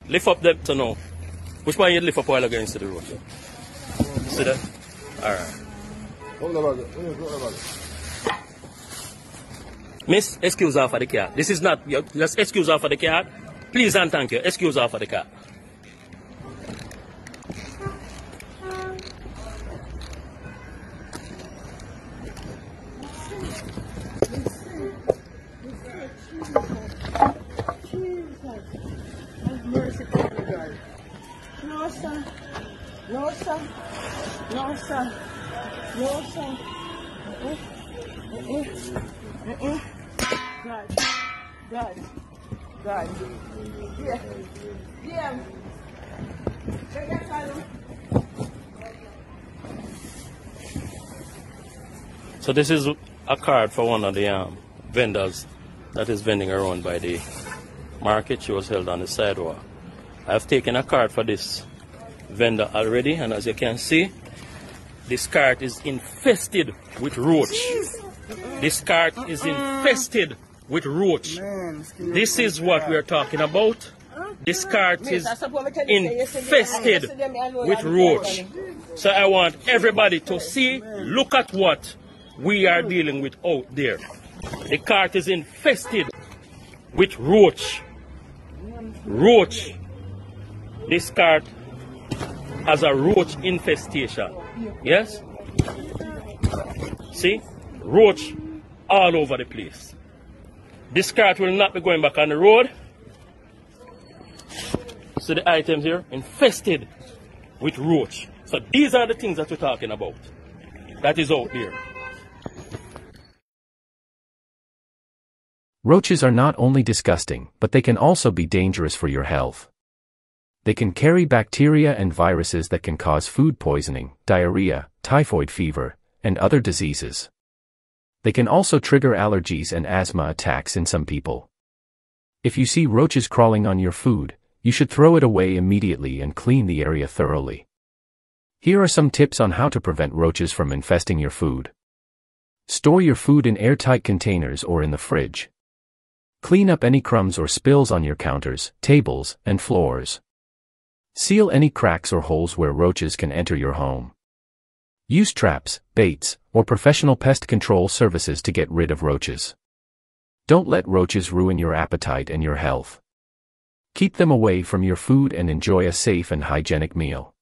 Lift up them to know. Which one you lift up while I go into the road? See that? Alright. Miss, excuse her for the car. This is not, just excuse her for the car. Please and thank you. Excuse her for the car. No, sir. No, sir. No, sir. No, sir. God. Yeah. Yeah. So this is a card for one of the vendors that is vending around by the market. She was held on the sidewalk. I've taken a card for this vendor already, and as you can see, this cart is infested with roach. This cart is infested with roach. This is what we are talking about. This cart is infested with roach. So I want everybody to see, look at what we are dealing with out there. The cart is infested with roach. Roach. This cart has a roach infestation. Yes? See? Roach all over the place. This cart will not be going back on the road. See the items here? Infested with roach. So these are the things that we're talking about. That is out there. Roaches are not only disgusting, but they can also be dangerous for your health. They can carry bacteria and viruses that can cause food poisoning, diarrhea, typhoid fever, and other diseases. They can also trigger allergies and asthma attacks in some people. If you see roaches crawling on your food, you should throw it away immediately and clean the area thoroughly. Here are some tips on how to prevent roaches from infesting your food. Store your food in airtight containers or in the fridge. Clean up any crumbs or spills on your counters, tables, and floors. Seal any cracks or holes where roaches can enter your home. Use traps, baits, or professional pest control services to get rid of roaches. Don't let roaches ruin your appetite and your health. Keep them away from your food and enjoy a safe and hygienic meal.